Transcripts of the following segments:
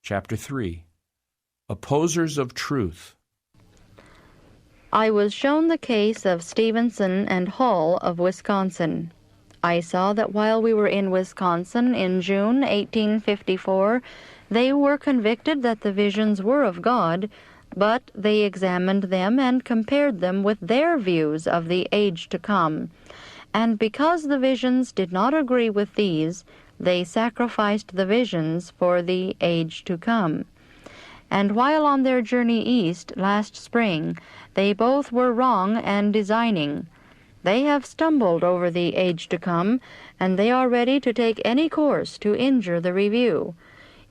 Chapter 3. Opposers of Truth. I was shown the case of Stevenson and Hall of Wisconsin. I saw that while we were in Wisconsin in June 1854, they were convicted that the visions were of God, but they examined them and compared them with their views of the age to come. And because the visions did not agree with these, they sacrificed the visions for the age to come. And while on their journey east last spring, they both were wrong and designing. They have stumbled over the age to come, and they are ready to take any course to injure the review.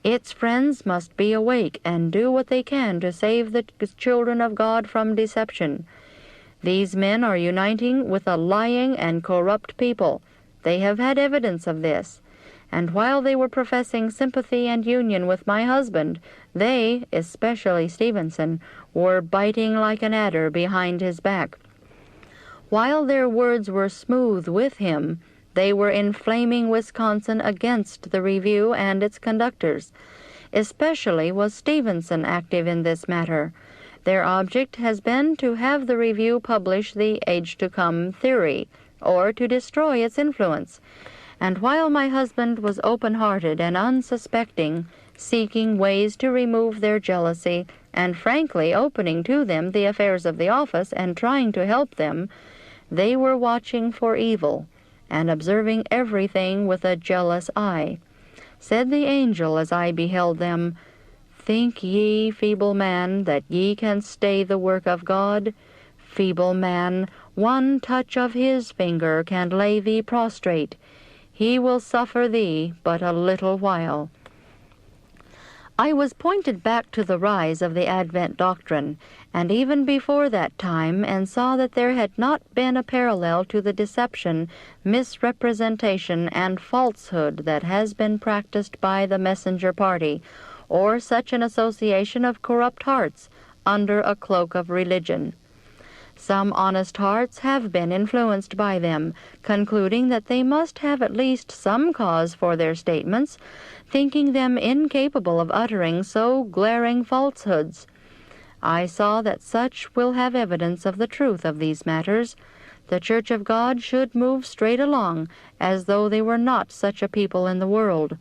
Its friends must be awake and do what they can to save the children of God from deception. These men are uniting with a lying and corrupt people. They have had evidence of this. And while they were professing sympathy and union with my husband, they, especially Stevenson, were biting like an adder behind his back. While their words were smooth with him, they were inflaming Wisconsin against the review and its conductors. Especially was Stevenson active in this matter. Their object has been to have the review publish the age-to-come theory, or to destroy its influence. And while my husband was open-hearted and unsuspecting, seeking ways to remove their jealousy, and frankly opening to them the affairs of the office and trying to help them, they were watching for evil, and observing everything with a jealous eye. Said the angel as I beheld them, "Think ye, feeble man, that ye can stay the work of God? Feeble man, one touch of his finger can lay thee prostrate. He will suffer thee but a little while." I was pointed back to the rise of the Advent doctrine, and even before that time, and saw that there had not been a parallel to the deception, misrepresentation, and falsehood that has been practiced by the messenger party, or such an association of corrupt hearts under a cloak of religion. Some honest hearts have been influenced by them, concluding that they must have at least some cause for their statements, thinking them incapable of uttering so glaring falsehoods. I saw that such will have evidence of the truth of these matters. The Church of God should move straight along, as though they were not such a people in the world.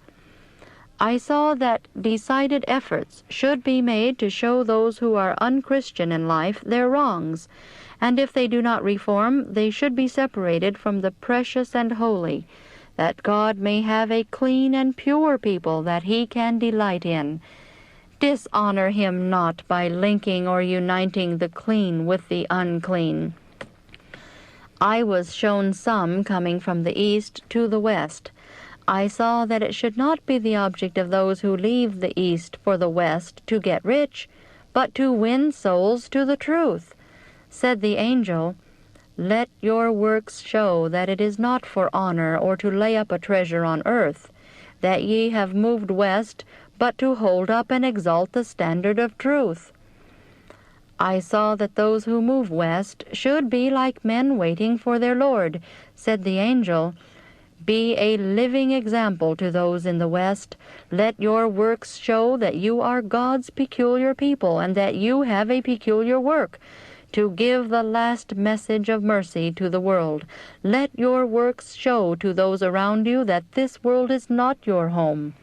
I saw that decided efforts should be made to show those who are unchristian in life their wrongs, and if they do not reform, they should be separated from the precious and holy, that God may have a clean and pure people that he can delight in. Dishonor him not by linking or uniting the clean with the unclean. I was shown some coming from the east to the west. I saw that it should not be the object of those who leave the east for the west to get rich, but to win souls to the truth. Said the angel, "Let your works show that it is not for honor or to lay up a treasure on earth, that ye have moved west, but to hold up and exalt the standard of truth." I saw that those who move west should be like men waiting for their Lord. Said the angel, "Be a living example to those in the west. Let your works show that you are God's peculiar people, and that you have a peculiar work, to give the last message of mercy to the world. Let your works show to those around you that this world is not your home."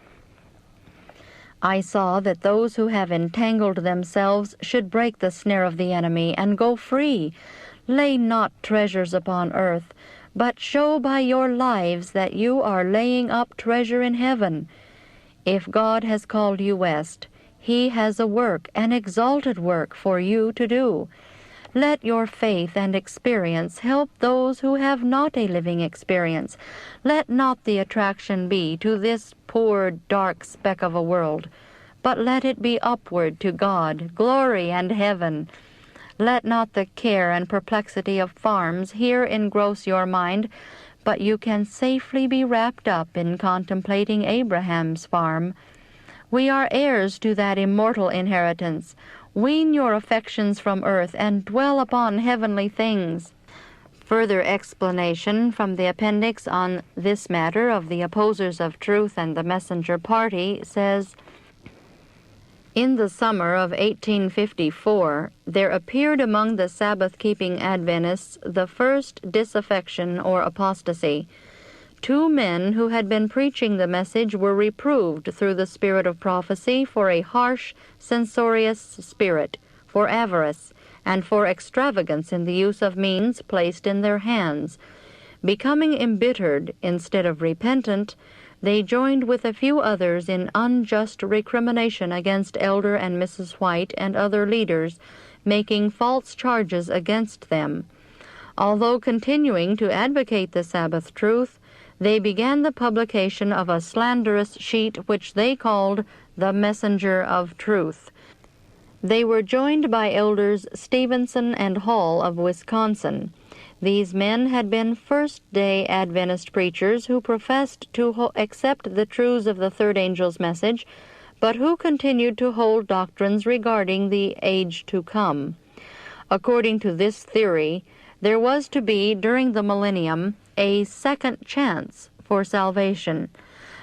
I saw that those who have entangled themselves should break the snare of the enemy and go free. Lay not treasures upon earth, but show by your lives that you are laying up treasure in heaven. If God has called you west, he has a work, an exalted work, for you to do. Let your faith and experience help those who have not a living experience. Let not the attraction be to this poor, dark speck of a world, but let it be upward to God, glory, and heaven. Let not the care and perplexity of farms here engross your mind, but you can safely be wrapped up in contemplating Abraham's farm. We are heirs to that immortal inheritance. Wean your affections from earth and dwell upon heavenly things. Further explanation from the appendix on this matter of the opposers of truth and the messenger party says, In the summer of 1854, there appeared among the Sabbath-keeping Adventists the first disaffection or apostasy. 2 men who had been preaching the message were reproved through the spirit of prophecy for a harsh, censorious spirit, for avarice, and for extravagance in the use of means placed in their hands. Becoming embittered instead of repentant, they joined with a few others in unjust recrimination against Elder and Mrs. White and other leaders, making false charges against them. Although continuing to advocate the Sabbath truth, they began the publication of a slanderous sheet which they called the Messenger of Truth. They were joined by Elders Stevenson and Hall of Wisconsin. These men had been First-day Adventist preachers who professed to accept the truths of the third angel's message, but who continued to hold doctrines regarding the age to come. According to this theory, there was to be, during the millennium, a second chance for salvation.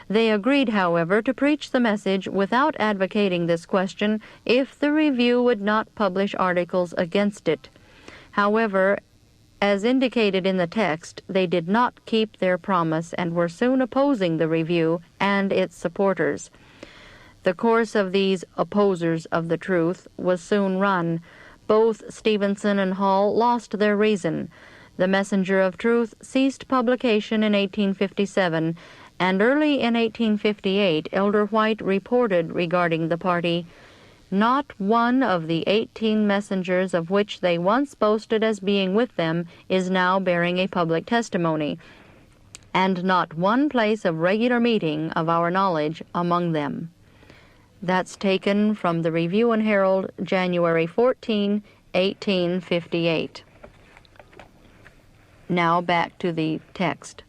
They agreed, however, to preach the message without advocating this question if the Review would not publish articles against it. However, as indicated in the text, they did not keep their promise and were soon opposing the Review and its supporters. The course of these opposers of the truth was soon run. Both Stevenson and Hall lost their reason. The Messenger of Truth ceased publication in 1857, and early in 1858 Elder White reported regarding the party, "Not one of the 18 messengers of which they once boasted as being with them is now bearing a public testimony, and not one place of regular meeting of our knowledge among them." That's taken from the Review and Herald, January 14, 1858. Now back to the text.